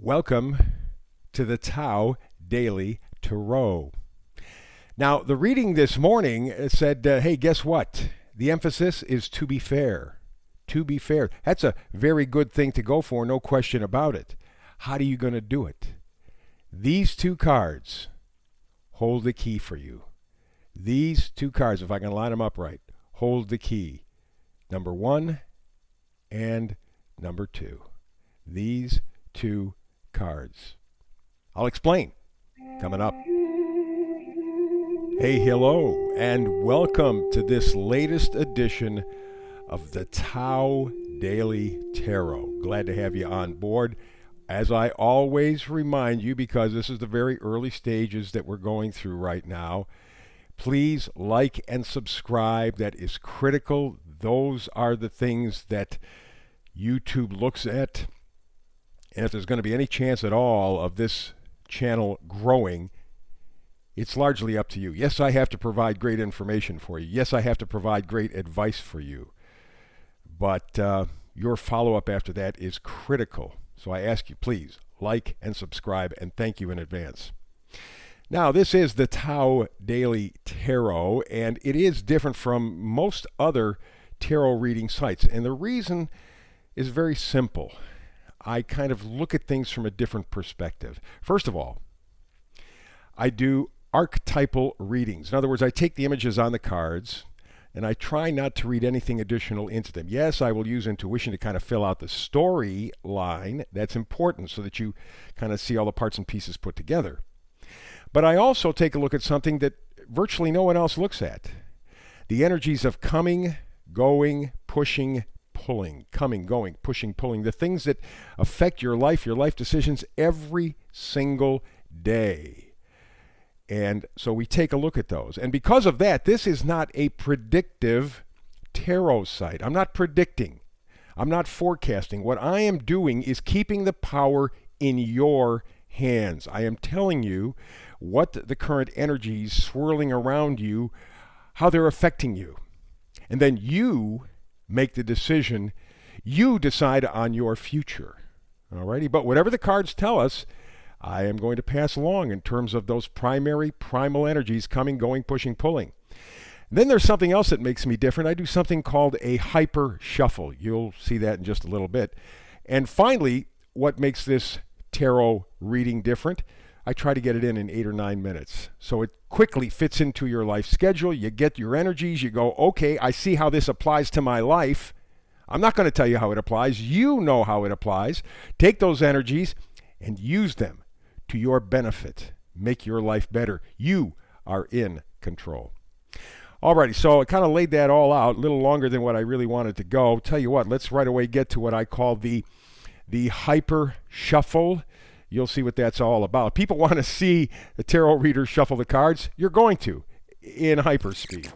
Welcome to the Tao Daily Tarot. Now, the reading this morning said, hey, guess what? The emphasis is to be fair. To be fair. That's a very good thing to go for, no question about it. How are you going to do it? These two cards hold the key for you. These two cards, if I can line them up right, hold the key. Number 1 and number 2. These two cards. I'll explain. Coming up. Hey, hello, and welcome to this latest edition of the Tao Daily Tarot. Glad to have you on board. As I always remind you, because this is the very early stages that we're going through right now, please like and subscribe. That is critical. Those are the things that YouTube looks at. And if there's going to be any chance at all of this channel growing, it's largely up to you. Yes, I have to provide great information for you. Yes, I have to provide great advice for you. But your follow-up after that is critical. So I ask you, please, like and subscribe, and thank you in advance. Now, this is the Tao Daily Tarot, and it is different from most other tarot reading sites. And the reason is very simple. I kind of look at things from a different perspective. First of all, I do archetypal readings. In other words, I take the images on the cards and I try not to read anything additional into them. Yes, I will use intuition to kind of fill out the storyline. That's important so that you kind of see all the parts and pieces put together. But I also take a look at something that virtually no one else looks at. The energies of coming, going, pushing, pulling, coming, going, pushing, pulling, the things that affect your life decisions every single day. And so we take a look at those. And because of that, this is not a predictive tarot site. I'm not predicting. I'm not forecasting. What I am doing is keeping the power in your hands. I am telling you what the current energies swirling around you, how they're affecting you. And then you make the decision. You decide on your future. Alrighty, but whatever the cards tell us, I am going to pass along in terms of those primary primal energies coming, going, pushing, pulling. Then there's something else that makes me different. I do something called a hyper shuffle. You'll see that in just a little bit. And finally, what makes this tarot reading different, I try to get it in 8 or 9 minutes. So it quickly fits into your life schedule. You get your energies. You go, okay, I see how this applies to my life. I'm not going to tell you how it applies. You know how it applies. Take those energies and use them to your benefit. Make your life better. You are in control. Alrighty, so I kind of laid that all out, a little longer than what I really wanted to go. Tell you what, let's right away get to what I call the hyper shuffle. You'll see what that's all about. People want to see the tarot reader shuffle the cards. You're going to, in hyperspeed.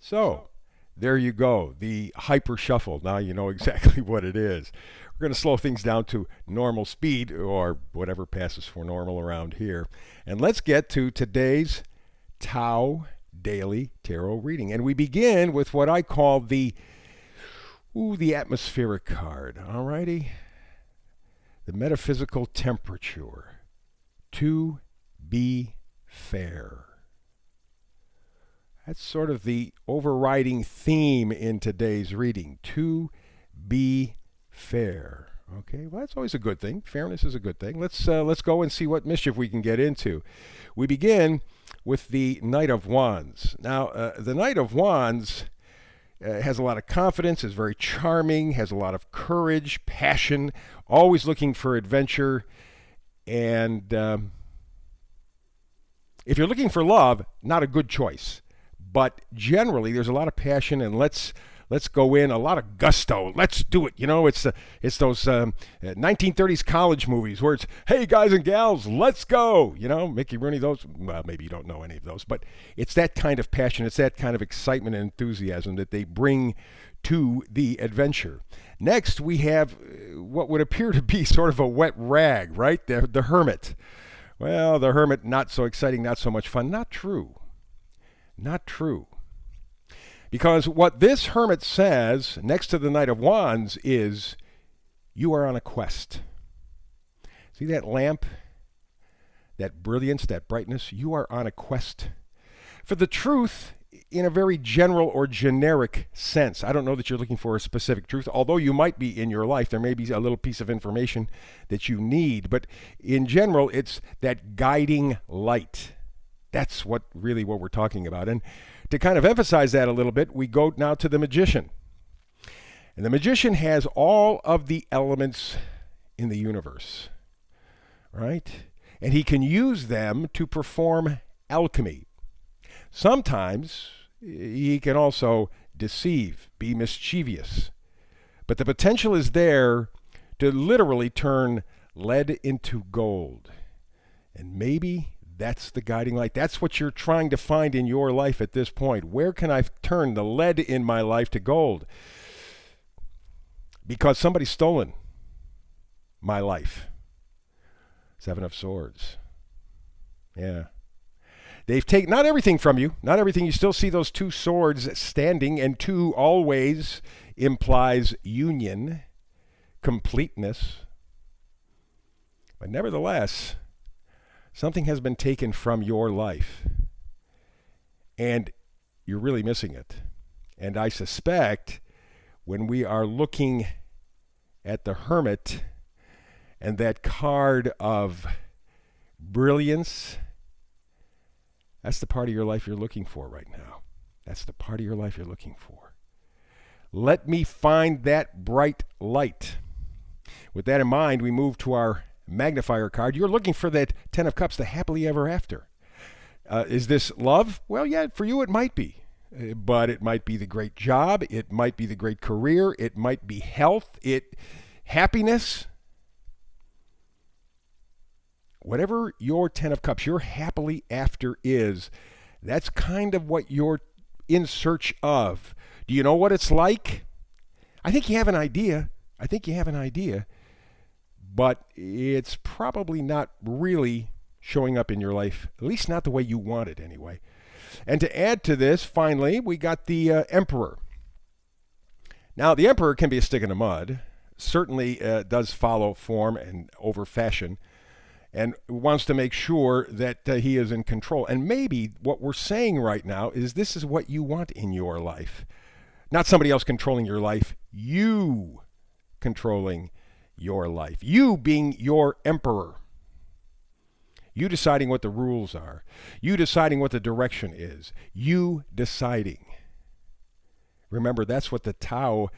So, there you go, the hyper shuffle. Now you know exactly what it is. We're going to slow things down to normal speed, or whatever passes for normal around here. And let's get to today's Tao Daily Tarot reading. And we begin with what I call the atmospheric card. Alrighty. The metaphysical temperature. To be fair. That's sort of the overriding theme in today's reading. To be fair. Okay, well, that's always a good thing. Fairness is a good thing. Let's go and see what mischief we can get into. We begin with the Knight of Wands. Now, the Knight of Wands has a lot of confidence, is very charming, has a lot of courage, passion, always looking for adventure. And if you're looking for love, not a good choice. But generally, there's a lot of passion, and let's go in, a lot of gusto. Let's do it. You know, it's those 1930s college movies where it's, hey, guys and gals, let's go. You know, Mickey Rooney, those, well, maybe you don't know any of those, but it's that kind of passion. It's that kind of excitement and enthusiasm that they bring to the adventure. Next, we have what would appear to be sort of a wet rag, right? The Hermit. Well, the Hermit, not so exciting, not so much fun. Not true. Not true. Because what this Hermit says next to the Knight of Wands is you are on a quest. See that lamp, that brilliance, that brightness? You are on a quest for the truth in a very general or generic sense. I don't know that you're looking for a specific truth, although you might be in your life. There may be a little piece of information that you need, but in general, it's that guiding light. That's what we're talking about. And to kind of emphasize that a little bit, we go now to the Magician. And the Magician has all of the elements in the universe, right? And he can use them to perform alchemy. Sometimes he can also deceive, be mischievous. But the potential is there to literally turn lead into gold. And maybe that's the guiding light. That's what you're trying to find in your life at this point. Where can I turn the lead in my life to gold? Because somebody's stolen my life. Seven of Swords. Yeah. They've taken not everything from you, not everything. You still see those two swords standing, and two always implies union, completeness. But nevertheless, something has been taken from your life, and you're really missing it. And I suspect when we are looking at the Hermit and that card of brilliance, that's the part of your life you're looking for right now. That's the part of your life you're looking for. Let me find that bright light. With that in mind, we move to our magnifier card. You're looking for that Ten of Cups, the happily ever after. Is this love? Well, yeah, for you it might be. But it might be the great job. It might be the great career. It might be health. Happiness. Whatever your Ten of Cups, your happily after is, that's kind of what you're in search of. Do you know what it's like? I think you have an idea. But it's probably not really showing up in your life, at least not the way you want it anyway. And to add to this, finally, we got the Emperor. Now, the Emperor can be a stick in the mud, certainly does follow form and over fashion, and wants to make sure that he is in control. And maybe what we're saying right now is this is what you want in your life. Not somebody else controlling your life, you controlling your life. You being your emperor. You deciding what the rules are. You deciding what the direction is. You deciding. Remember, that's what the Tao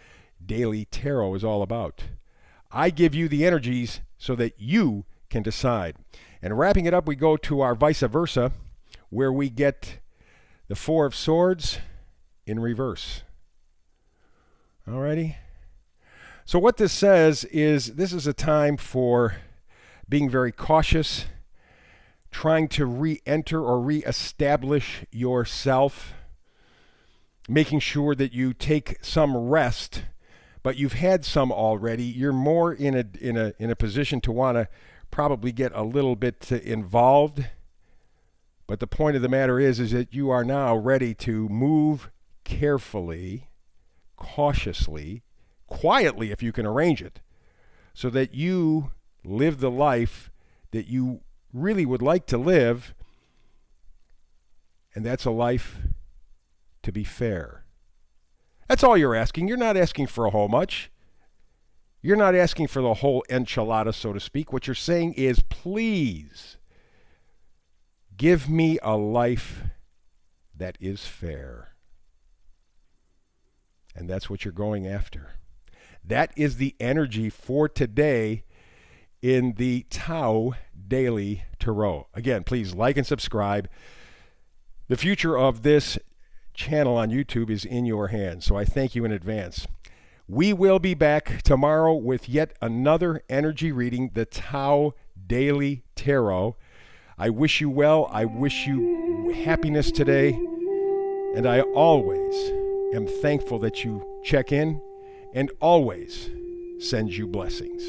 Daily Tarot is all about. I give you the energies so that you can decide. And wrapping it up, we go to our vice versa, where we get the Four of Swords in reverse. Alrighty? So what this says is this is a time for being very cautious, trying to re-enter or re-establish yourself, making sure that you take some rest, but you've had some already. You're more in a position to want to probably get a little bit involved. But the point of the matter is that you are now ready to move carefully, cautiously, quietly if you can arrange it, so that you live the life that you really would like to live, and that's a life to be fair. That's all you're asking. You're not asking for a whole much. You're not asking for the whole enchilada, so to speak. What you're saying is, please give me a life that is fair. And that's what you're going after. That is the energy for today in the Tao Daily Tarot. Again, please like and subscribe. The future of this channel on YouTube is in your hands, so I thank you in advance. We will be back tomorrow with yet another energy reading, the Tao Daily Tarot. I wish you well. I wish you happiness today. And I always am thankful that you check in and always send you blessings.